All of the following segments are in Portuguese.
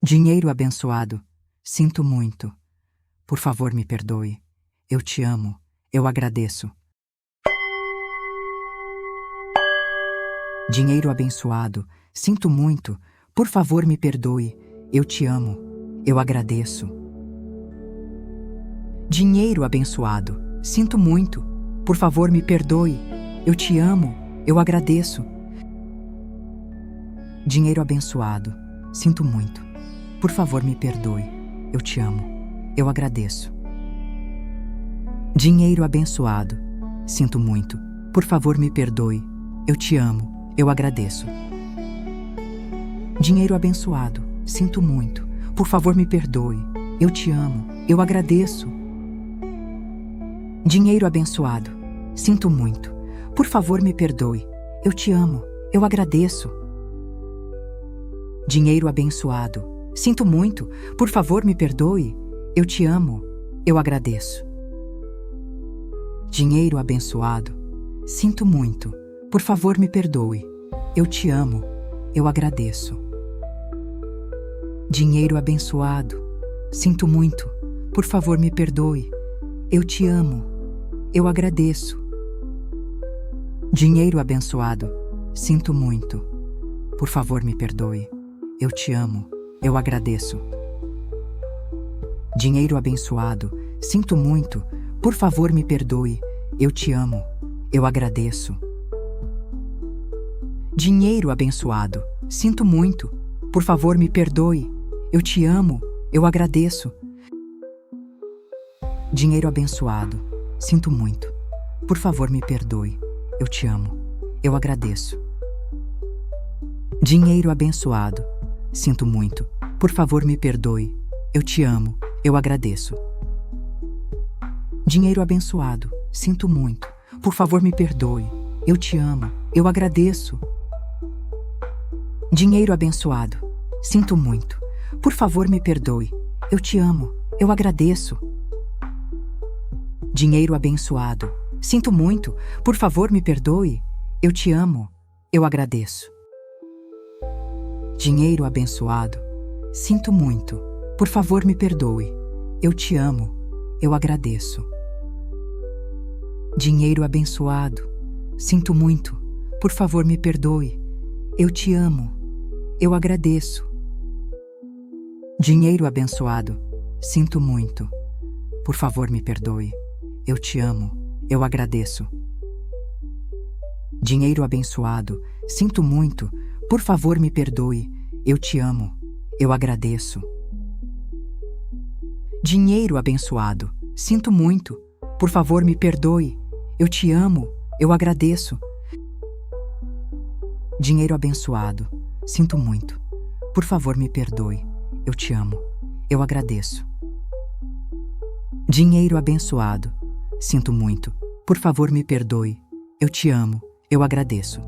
Dinheiro abençoado, sinto muito. Por favor, me perdoe. Eu te amo, eu agradeço. Dinheiro abençoado, sinto muito. Por favor, me perdoe. Eu te amo, eu agradeço. Dinheiro abençoado, sinto muito. Por favor, me perdoe. Eu te amo, eu agradeço. Dinheiro abençoado, sinto muito. Por favor, me perdoe. Eu te amo, eu agradeço. Dinheiro abençoado, sinto muito. Por favor, me perdoe. Eu te amo, eu agradeço. Dinheiro abençoado, sinto muito. Por favor, me perdoe. Eu te amo, eu agradeço. Dinheiro abençoado, sinto muito. Por favor, me perdoe. Eu te amo, eu agradeço. Dinheiro abençoado, sinto muito. Por favor, me perdoe. Eu te amo, eu agradeço. Dinheiro abençoado, sinto muito. Por favor, me perdoe. Eu te amo, eu agradeço. Dinheiro abençoado, sinto muito. Por favor, me perdoe. Eu te amo, eu agradeço. Dinheiro abençoado, sinto muito. Por favor, me perdoe. Eu te amo, eu agradeço. Dinheiro abençoado, sinto muito. Por favor, me perdoe. Eu te amo, eu agradeço. Dinheiro abençoado, sinto muito. Por favor, me perdoe. Eu te amo, eu agradeço. Dinheiro abençoado, sinto muito. Por favor, me perdoe. Eu te amo, eu agradeço. Dinheiro abençoado, sinto muito. Por favor, me perdoe. Eu te amo, eu agradeço. Dinheiro abençoado, sinto muito. Por favor, me perdoe. Eu te amo, eu agradeço. Dinheiro abençoado, sinto muito. Por favor, me perdoe. Eu te amo, eu agradeço. Dinheiro abençoado, sinto muito. Por favor, me perdoe. Eu te amo, eu agradeço. Dinheiro abençoado, sinto muito. Por favor, me perdoe. Eu te amo, eu agradeço. Dinheiro abençoado, sinto muito. Por favor, me perdoe. Eu te amo, eu agradeço. Dinheiro abençoado, sinto muito. Por favor, me perdoe. Eu te amo, eu agradeço. Dinheiro abençoado, sinto muito. Por favor, me perdoe. Eu te amo, eu agradeço. Dinheiro abençoado, sinto muito. Por favor, me perdoe. Eu te amo, eu agradeço. Dinheiro abençoado, sinto muito. Por favor, me perdoe. Eu te amo, eu agradeço. Dinheiro abençoado, sinto muito. Por favor, me perdoe. Eu te amo, eu agradeço.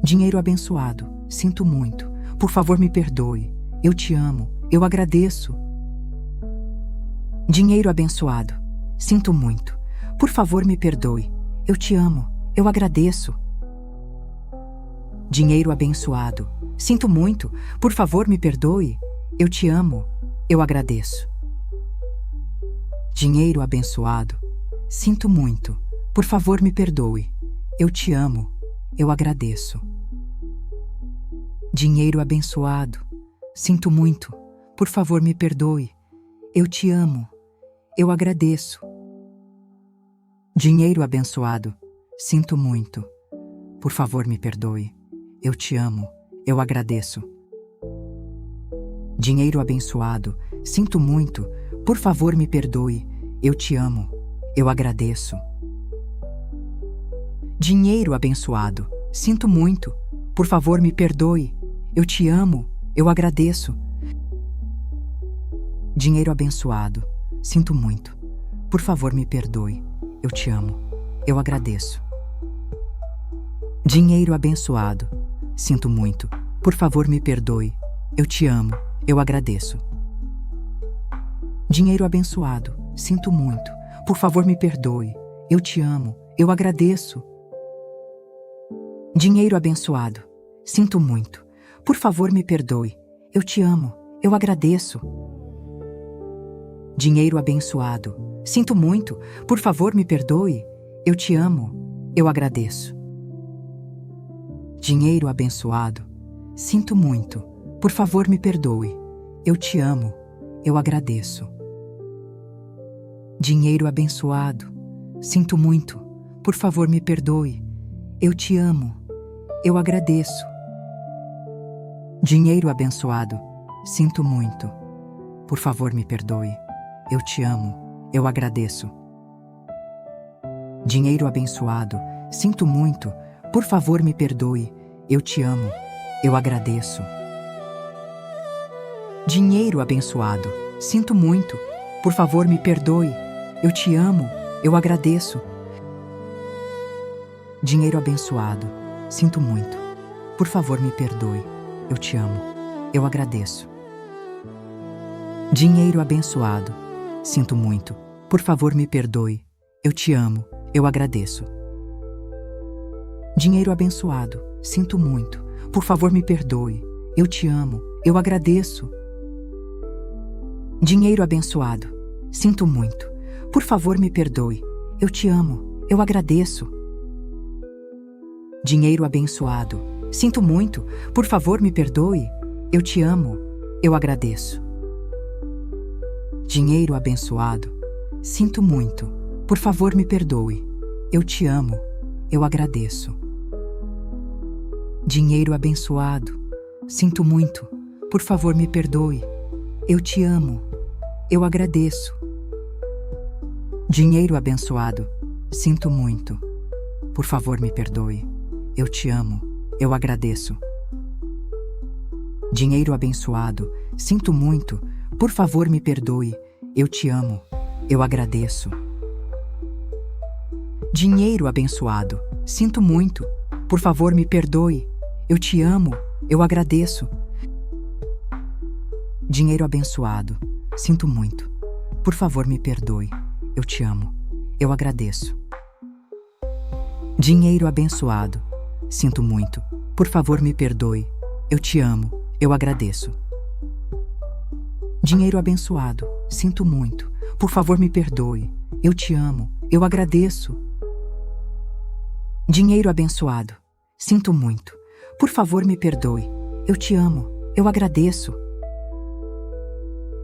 Dinheiro abençoado, sinto muito. Por favor, me perdoe. Eu te amo, eu agradeço. Dinheiro abençoado, sinto muito. Por favor, me perdoe. Eu te amo, eu agradeço. Dinheiro abençoado, sinto muito. Por favor, me perdoe. Eu te amo, eu agradeço. Dinheiro abençoado, sinto muito. Por favor, me perdoe. Eu te amo, eu agradeço. Dinheiro abençoado, sinto muito. Por favor, me perdoe. Eu te amo, eu agradeço. Dinheiro abençoado, sinto muito. Por favor, me perdoe. Eu te amo, eu agradeço. Dinheiro abençoado, sinto muito. Por favor, me perdoe. Eu te amo, eu agradeço. Dinheiro abençoado, sinto muito. Por favor, me perdoe. Eu te amo, eu agradeço. Dinheiro abençoado, sinto muito. Por favor, me perdoe. Eu te amo, eu agradeço. Dinheiro abençoado, sinto muito. Por favor, me perdoe. Eu te amo, eu agradeço. Dinheiro abençoado, sinto muito. Por favor, me perdoe. Eu te amo, eu agradeço. Dinheiro abençoado, sinto muito. Por favor, me perdoe. Eu te amo. Eu agradeço. Dinheiro abençoado. Sinto muito. Por favor, me perdoe. Eu te amo. Eu agradeço. Dinheiro abençoado. Sinto muito. Por favor, me perdoe. Eu te amo. Eu agradeço. Dinheiro abençoado. Sinto muito. Por favor, me perdoe. Eu te amo. Eu agradeço. Dinheiro abençoado. Sinto muito. Por favor, me perdoe. Eu te amo. Eu agradeço. Dinheiro abençoado. Sinto muito. Por favor, me perdoe. Eu te amo. Eu agradeço. Dinheiro abençoado. Sinto muito. Por favor, me perdoe. Eu te amo. Eu agradeço. Dinheiro abençoado. Sinto muito. Por favor, me perdoe. Eu te amo. Eu agradeço. Dinheiro abençoado. Sinto muito. Por favor, me perdoe. Eu te amo. Eu agradeço. Dinheiro abençoado. Sinto muito. Por favor, me perdoe. Eu te amo. Eu agradeço. Dinheiro abençoado. Sinto muito. Por favor, me perdoe. Eu te amo. Eu agradeço. Dinheiro abençoado. Sinto muito. Por favor, me perdoe. Eu te amo. Eu agradeço. Dinheiro abençoado. Sinto muito. Por favor, me perdoe. Eu te amo. Eu agradeço. Dinheiro abençoado. Sinto muito. Por favor, me perdoe. Eu te amo. Eu agradeço. Dinheiro abençoado. Sinto muito. Por favor, me perdoe. Eu te amo. Eu agradeço. Dinheiro abençoado. Sinto muito. Por favor, me perdoe. Eu te amo. Eu agradeço. Dinheiro abençoado. Sinto muito. Por favor, me perdoe. Eu te amo. Eu agradeço. Dinheiro abençoado. Sinto muito. Por favor, me perdoe. Eu te amo. Eu agradeço. Dinheiro abençoado. Sinto muito. Por favor, me perdoe. Eu te amo. Eu agradeço. Dinheiro abençoado. Sinto muito. Por favor, me perdoe. Eu te amo. Eu agradeço. Dinheiro abençoado. Sinto muito. Por favor, me perdoe. Eu te amo. Eu agradeço.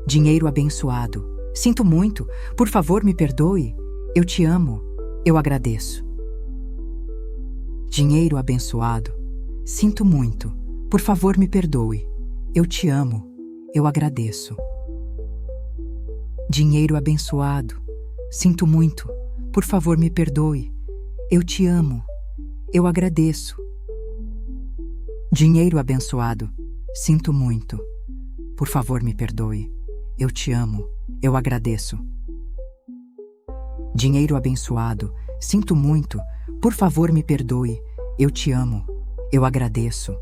Dinheiro abençoado. Sinto muito. Por favor, me perdoe. Eu te amo. Eu agradeço. Dinheiro abençoado. Sinto muito. Por favor, me perdoe. Eu te amo. Eu agradeço. Dinheiro abençoado. Sinto muito. Por favor, me perdoe. Eu te amo. Eu agradeço. Dinheiro abençoado. Sinto muito. Por favor, me perdoe. Eu te amo. Eu agradeço. Dinheiro abençoado. Sinto muito. Por favor, me perdoe. Eu te amo. Eu agradeço.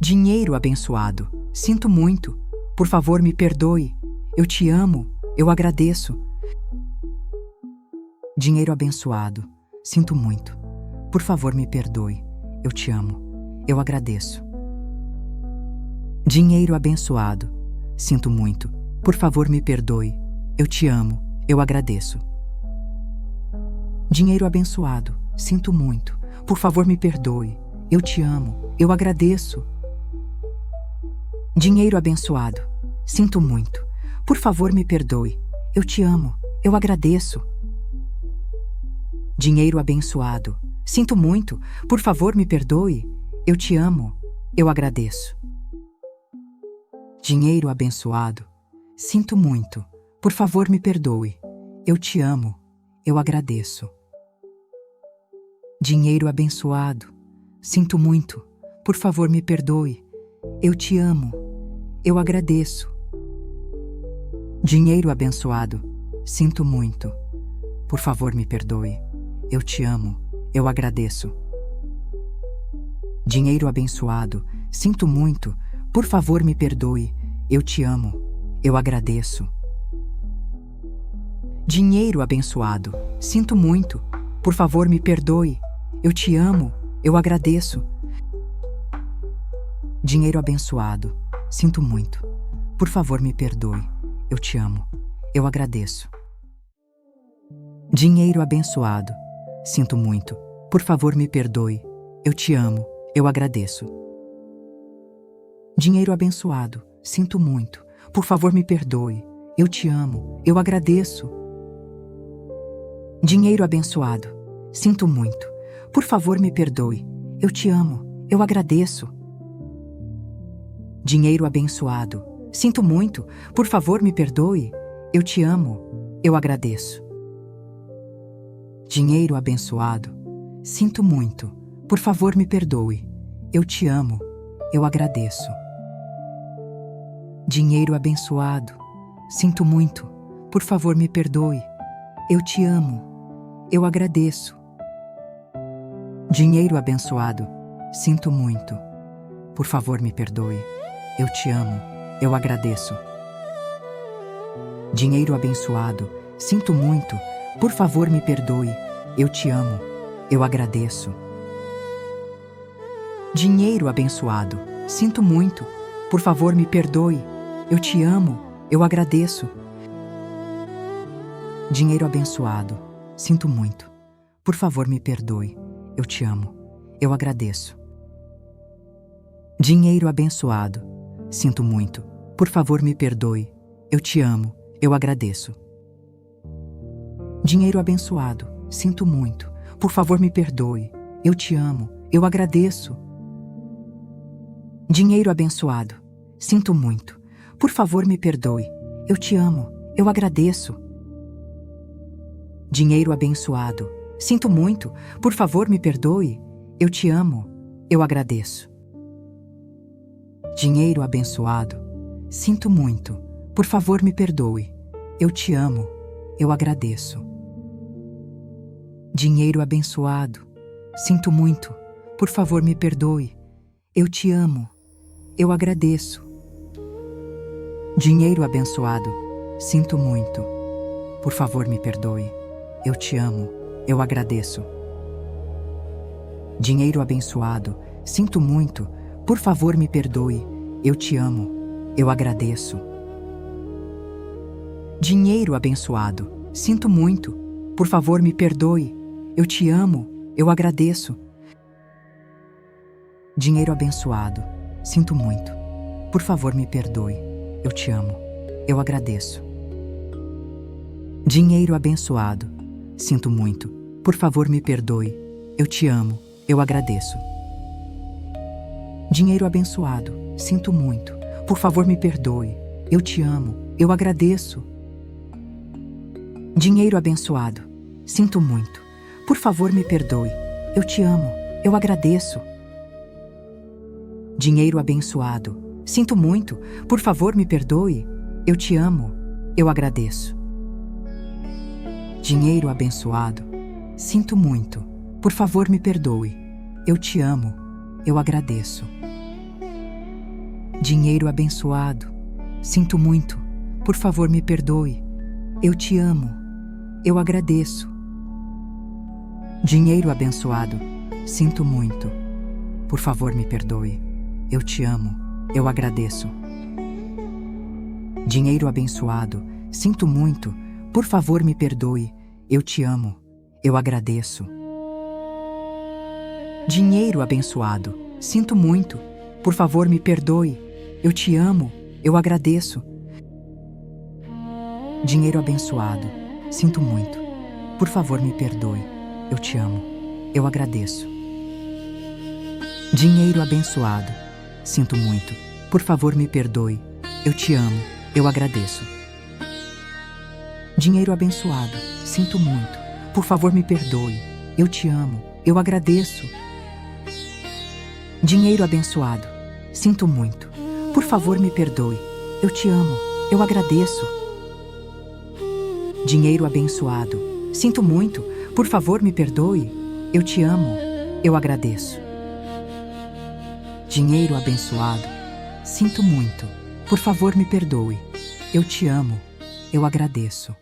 Dinheiro abençoado. Sinto muito. Por favor, me perdoe. Eu te amo. Eu agradeço. Dinheiro abençoado. Sinto muito. Por favor, me perdoe. Eu te amo. Eu agradeço. Dinheiro abençoado. Sinto muito. Por favor, me perdoe. Eu te amo. Eu agradeço. Dinheiro abençoado. Sinto muito. Por favor, me perdoe. Eu te amo. Eu agradeço. Dinheiro abençoado. Sinto muito. Por favor, me perdoe. Eu te amo. Eu agradeço. Dinheiro abençoado. Sinto muito. Por favor, me perdoe. Eu te amo. Eu agradeço. Dinheiro abençoado. Sinto muito. Por favor, me perdoe. Eu te amo. Eu agradeço. Dinheiro abençoado. Sinto muito. Por favor, me perdoe. Eu te amo. Eu agradeço. Dinheiro abençoado. Sinto muito. Por favor, me perdoe. Eu te amo. Eu agradeço. Dinheiro abençoado. Sinto muito. Por favor, me perdoe. Eu te amo. Eu agradeço. Dinheiro abençoado. Sinto muito. Por favor, me perdoe. Eu te amo. Eu agradeço. Dinheiro abençoado, sinto muito. Por favor, me perdoe. Eu te amo. Eu agradeço. Dinheiro abençoado, sinto muito. Por favor, me perdoe. Eu te amo. Eu agradeço. Dinheiro abençoado, sinto muito. Por favor, me perdoe. Eu te amo. Eu agradeço. Dinheiro abençoado, sinto muito. Por favor, me perdoe. Eu te amo. Eu agradeço. Dinheiro abençoado, sinto muito. Por favor, me perdoe. Eu te amo. Eu agradeço. Dinheiro abençoado, sinto muito. Por favor, me perdoe. Eu te amo. Eu agradeço. Dinheiro abençoado, sinto muito. Por favor, me perdoe. Eu te amo. Eu agradeço. Dinheiro abençoado, sinto muito. Por favor, me perdoe. Eu te amo. Eu agradeço. Dinheiro abençoado, sinto muito. Por favor, me perdoe. Eu te amo. Eu agradeço. Dinheiro abençoado, sinto muito. Por favor, me perdoe. Eu te amo. Eu agradeço. Dinheiro abençoado, sinto muito. Por favor, me perdoe. Eu te amo. Eu agradeço. Dinheiro abençoado, sinto muito. Por favor, me perdoe. Eu te amo. Eu agradeço. Dinheiro abençoado, sinto muito. Por favor, me perdoe. Eu te amo. Eu agradeço. Dinheiro abençoado, sinto muito. Por favor, me perdoe. Eu te amo. Eu agradeço. Dinheiro abençoado, sinto muito. Por favor, me perdoe. Eu te amo. Eu agradeço. Dinheiro abençoado, sinto muito. Por favor, me perdoe. Eu te amo. Eu agradeço. Dinheiro abençoado, sinto muito. Por favor, me perdoe. Eu te amo. Eu agradeço. Dinheiro abençoado, sinto muito. Por favor, me perdoe. Eu te amo. Eu agradeço. Dinheiro abençoado, sinto muito. Por favor, me perdoe. Eu te amo. Eu agradeço. Dinheiro abençoado, sinto muito. Por favor, me perdoe. Eu te amo. Eu agradeço. Dinheiro abençoado, sinto muito. Por favor, me perdoe. Eu te amo. Eu agradeço. Dinheiro abençoado, sinto muito. Por favor, me perdoe. Eu te amo. Eu agradeço. Dinheiro abençoado, sinto muito. Por favor, me perdoe. Eu te amo. Eu agradeço. Dinheiro abençoado, sinto muito. Por favor, me perdoe. Eu te amo. Eu agradeço. Dinheiro abençoado, sinto muito. Por favor, me perdoe. Eu te amo. Eu agradeço. Dinheiro abençoado, sinto muito. Por favor, me perdoe. Eu te amo. Eu agradeço. Dinheiro abençoado, sinto muito. Por favor, me perdoe. Eu te amo. Eu agradeço. Dinheiro abençoado, sinto muito. Por favor, me perdoe. Eu te amo. Eu agradeço. Dinheiro abençoado, sinto muito. Por favor, me perdoe. Eu te amo. Eu agradeço. Dinheiro abençoado, sinto muito. Por favor, me perdoe. Eu te amo. Eu agradeço. Dinheiro abençoado, sinto muito. Por favor, me perdoe. Eu te amo. Eu agradeço. Dinheiro abençoado, sinto muito. Por favor, me perdoe. Eu te amo. Eu agradeço. Dinheiro abençoado, sinto muito. Por favor, me perdoe. Eu te amo. Eu agradeço. Dinheiro abençoado, sinto muito. Por favor, me perdoe. Eu te amo. Eu agradeço. Dinheiro abençoado, sinto muito. Por favor, me perdoe. Eu te amo. Eu agradeço. Dinheiro abençoado, sinto muito. Por favor, me perdoe. Eu te amo. Eu agradeço.